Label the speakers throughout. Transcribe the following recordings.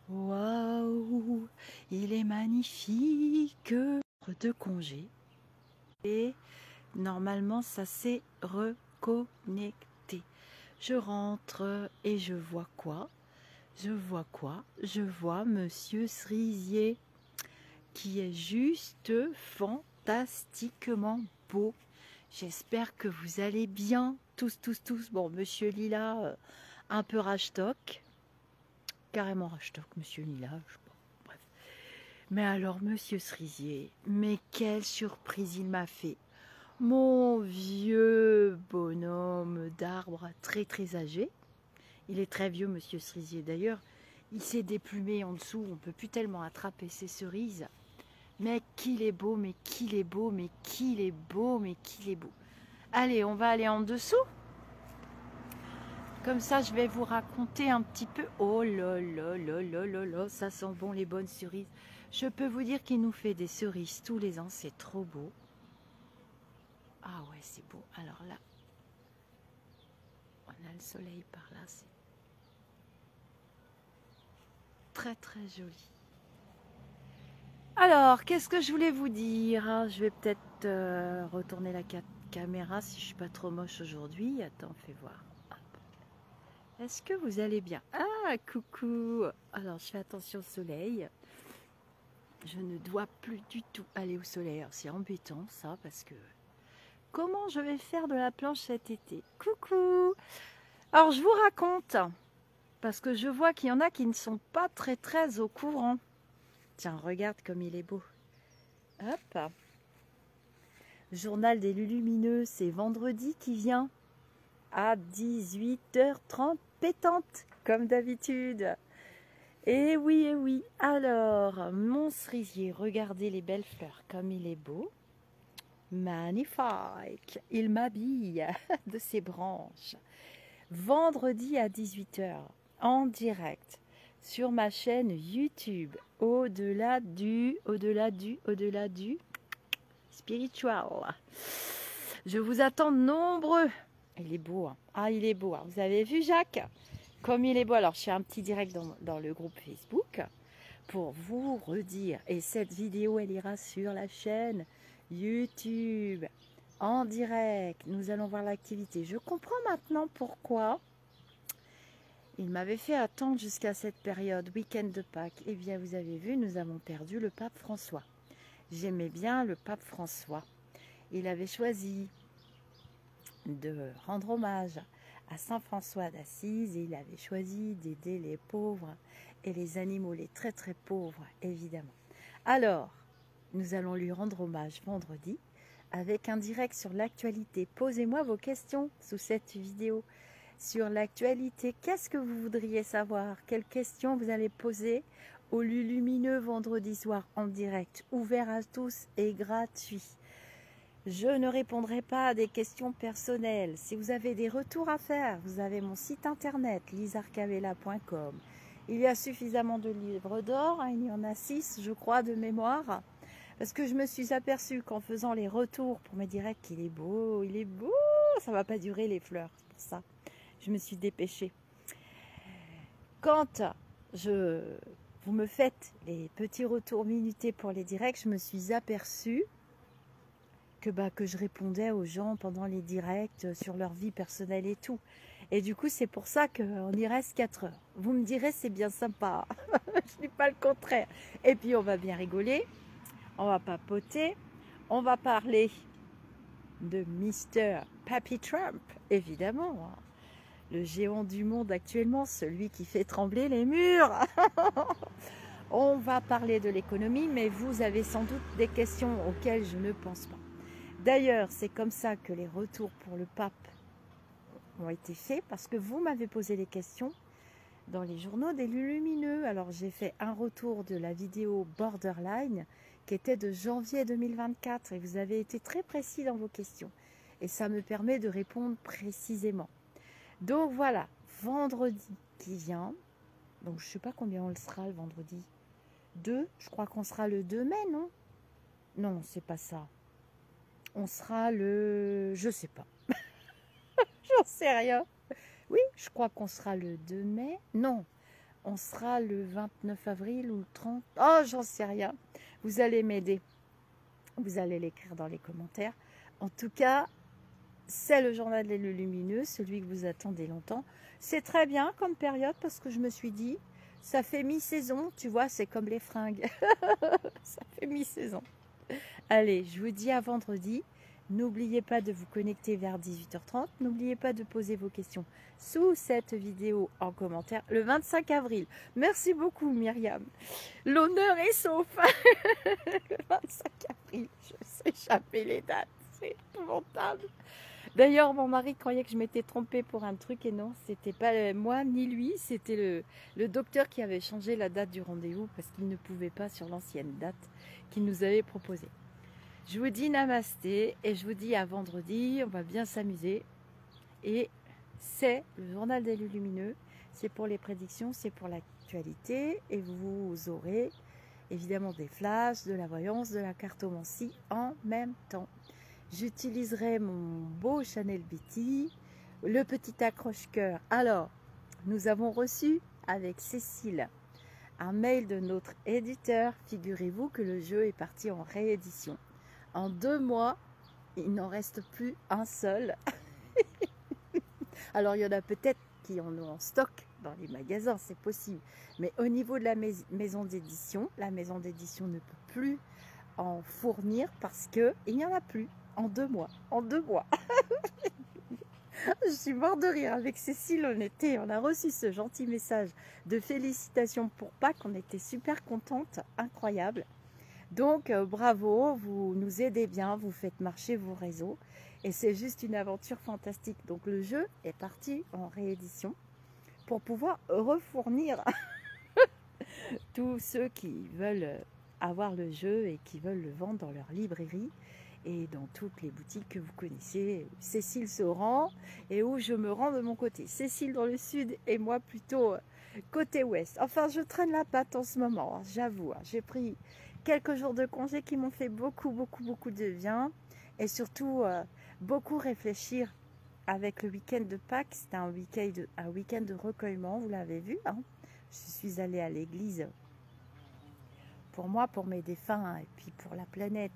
Speaker 1: Waouh, il est magnifique. De congé. Et normalement, ça s'est reconnecté. Je rentre et je vois quoi? Je vois quoi? Je vois Monsieur Cerisier qui est juste fantastiquement beau. J'espère que vous allez bien, tous, tous, tous. Bon, Monsieur Lila, un peu rashtock. Carrément rashtock, Monsieur Lila, je sais pas. Bref. Mais alors, Monsieur Cerisier, mais quelle surprise il m'a fait. Mon vieux bonhomme d'arbre très très âgé. Il est très vieux, Monsieur Cerisier. D'ailleurs, il s'est déplumé en dessous. On ne peut plus tellement attraper ses cerises. Mais qu'il est beau, mais qu'il est beau, mais qu'il est beau, mais qu'il est beau. Allez, on va aller en dessous. Comme ça, je vais vous raconter un petit peu. Oh là là là là là là, ça sent bon les bonnes cerises. Je peux vous dire qu'il nous fait des cerises tous les ans. C'est trop beau. Ah ouais, c'est beau. Alors là, on a le soleil par là. C'est très très joli. Alors, qu'est-ce que je voulais vous dire? Je vais peut-être retourner la caméra si je suis pas trop moche aujourd'hui. Attends, fais voir. Est-ce que vous allez bien? Ah, coucou! Alors, je fais attention au soleil. Je ne dois plus du tout aller au soleil. C'est embêtant, ça, parce que... Comment je vais faire de la planche cet été? Coucou! Alors, je vous raconte, parce que je vois qu'il y en a qui ne sont pas très très au courant. Tiens, regarde comme il est beau. Hop! Journal des Lulumineux, c'est vendredi qui vient à 18h30 pétante, comme d'habitude. Eh oui, eh oui. Alors, mon cerisier, regardez les belles fleurs, comme il est beau. Magnifique. Il m'habille de ses branches. Vendredi à 18h, en direct, sur ma chaîne YouTube, au-delà du spiritual. Je vous attends nombreux. Il est beau, hein. Ah, il est beau, hein. Vous avez vu Jacques? Comme il est beau. Alors, je fais un petit direct dans le groupe Facebook pour vous redire. Et cette vidéo, elle ira sur la chaîne YouTube en direct. Nous allons voir l'activité. Je comprends maintenant pourquoi il m'avait fait attendre jusqu'à cette période, week-end de Pâques. Eh bien, vous avez vu, nous avons perdu le pape François. J'aimais bien le pape François. Il avait choisi de rendre hommage à Saint François d'Assise et il avait choisi d'aider les pauvres et les animaux, les très très pauvres, évidemment. Alors, nous allons lui rendre hommage vendredi avec un direct sur l'actualité. Posez-moi vos questions sous cette vidéo sur l'actualité. Qu'est-ce que vous voudriez savoir? Quelles questions vous allez poser au Lulumineux vendredi soir en direct, ouvert à tous et gratuit? Je ne répondrai pas à des questions personnelles. Si vous avez des retours à faire, vous avez mon site internet lisarcavella.com. Il y a suffisamment de livres d'or, hein, il y en a 6 je crois de mémoire. Parce que je me suis aperçue qu'en faisant les retours pour me dire qu'il est beau, ça ne va pas durer les fleurs, c'est pour ça. Je me suis dépêchée. Quand vous me faites les petits retours minutés pour les directs, je me suis aperçue que je répondais aux gens pendant les directs sur leur vie personnelle et tout. Et du coup, c'est pour ça qu'on y reste 4 heures. Vous me direz, c'est bien sympa. Je dis pas le contraire. Et puis, on va bien rigoler. On va papoter. On va parler de Mr. Papy Trump, évidemment. Le géant du monde actuellement, celui qui fait trembler les murs. On va parler de l'économie, mais vous avez sans doute des questions auxquelles je ne pense pas. D'ailleurs, c'est comme ça que les retours pour le pape ont été faits, parce que vous m'avez posé des questions dans les journaux des Lulumineux. Alors, j'ai fait un retour de la vidéo Borderline, qui était de janvier 2024, et vous avez été très précis dans vos questions. Et ça me permet de répondre précisément. Donc voilà, vendredi qui vient, donc je ne sais pas combien on le sera le vendredi. 2, je crois qu'on sera le 2 mai, non? Non, c'est pas ça. On sera le... je sais pas. J'en sais rien. Oui, je crois qu'on sera le 2 mai. Non, On sera le 29 avril ou le 30. Oh, j'en sais rien. Vous allez m'aider. Vous allez l'écrire dans les commentaires. En tout cas, c'est le journal des lumineux, celui que vous attendez longtemps. C'est très bien comme période parce que je me suis dit, ça fait mi-saison, tu vois, c'est comme les fringues. Ça fait mi-saison. Allez, je vous dis à vendredi. N'oubliez pas de vous connecter vers 18h30. N'oubliez pas de poser vos questions sous cette vidéo en commentaire le 25 avril. Merci beaucoup Myriam. L'honneur est sauf. Le 25 avril, je sais échapper les dates. C'est épouvantable. D'ailleurs, mon mari croyait que je m'étais trompée pour un truc et non, c'était pas moi ni lui, c'était le docteur qui avait changé la date du rendez-vous parce qu'il ne pouvait pas sur l'ancienne date qu'il nous avait proposée. Je vous dis namasté et je vous dis à vendredi, on va bien s'amuser. Et c'est le journal des lumineux, c'est pour les prédictions, c'est pour l'actualité. Et vous aurez évidemment des flashs, de la voyance, de la cartomancie en même temps. J'utiliserai mon beau Chanel Beauty, le petit accroche-cœur. Alors, nous avons reçu avec Cécile un mail de notre éditeur. Figurez-vous que le jeu est parti en réédition. En 2 mois, il n'en reste plus un seul. Alors, il y en a peut-être qui en ont en stock dans les magasins, c'est possible. Mais au niveau de la maison d'édition, la maison d'édition ne peut plus en fournir parce qu'il n'y en a plus en 2 mois. En 2 mois. Je suis morte de rire. Avec Cécile, on a reçu ce gentil message de félicitations pour Pâques. On était super contente, incroyable. Donc, bravo, vous nous aidez bien, vous faites marcher vos réseaux. Et c'est juste une aventure fantastique. Donc, le jeu est parti en réédition pour pouvoir refournir tous ceux qui veulent avoir le jeu et qui veulent le vendre dans leur librairie et dans toutes les boutiques que vous connaissez. Cécile se rend et où je me rends de mon côté. Cécile dans le sud et moi plutôt côté ouest. Enfin, je traîne la patte en ce moment, hein, j'avoue. Hein, j'ai pris quelques jours de congé qui m'ont fait beaucoup de bien et surtout beaucoup réfléchir avec le week-end de Pâques. C'était un week-end de recueillement, vous l'avez vu. Hein. Je suis allée à l'église pour moi, pour mes défunts et puis pour la planète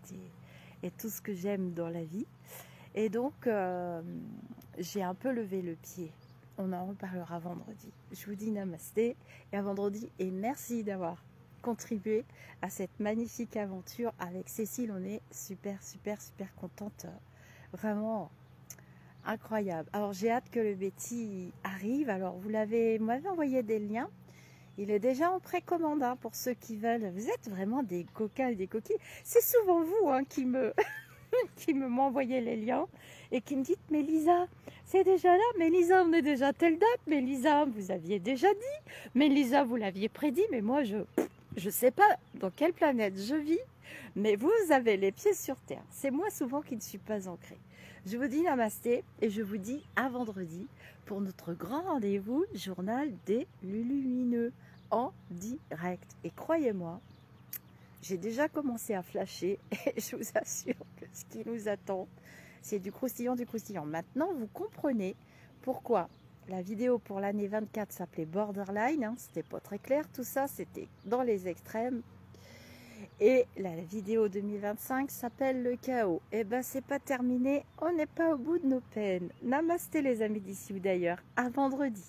Speaker 1: et tout ce que j'aime dans la vie. Et donc, j'ai un peu levé le pied. On en reparlera vendredi. Je vous dis namasté et à vendredi. Et merci d'avoir contribué à cette magnifique aventure avec Cécile. On est super contente. Vraiment incroyable. Alors, j'ai hâte que le Betty arrive. Alors, vous m'avez envoyé des liens. Il est déjà en précommande hein, pour ceux qui veulent. Vous êtes vraiment des coquins et des coquilles. C'est souvent vous hein, qui m'envoyez les liens et qui me dites « Mais Lisa, c'est déjà là. Mais Lisa, on est déjà à telle date. Mais Lisa, vous aviez déjà dit. Mais Lisa, vous l'aviez prédit. Mais moi, je sais pas dans quelle planète je vis. Mais vous avez les pieds sur terre. C'est moi souvent qui ne suis pas ancrée. Je vous dis namasté et je vous dis à vendredi pour notre grand rendez-vous journal des lumineux en direct. Et croyez-moi, j'ai déjà commencé à flasher et je vous assure que ce qui nous attend, c'est du croustillant, du croustillant. Maintenant, vous comprenez pourquoi la vidéo pour l'année 24 s'appelait Borderline. Hein, c'était pas très clair tout ça, c'était dans les extrêmes. Et la vidéo 2025 s'appelle Le Chaos. Et ben c'est pas terminé, on n'est pas au bout de nos peines. Namasté les amis d'ici ou d'ailleurs, à vendredi.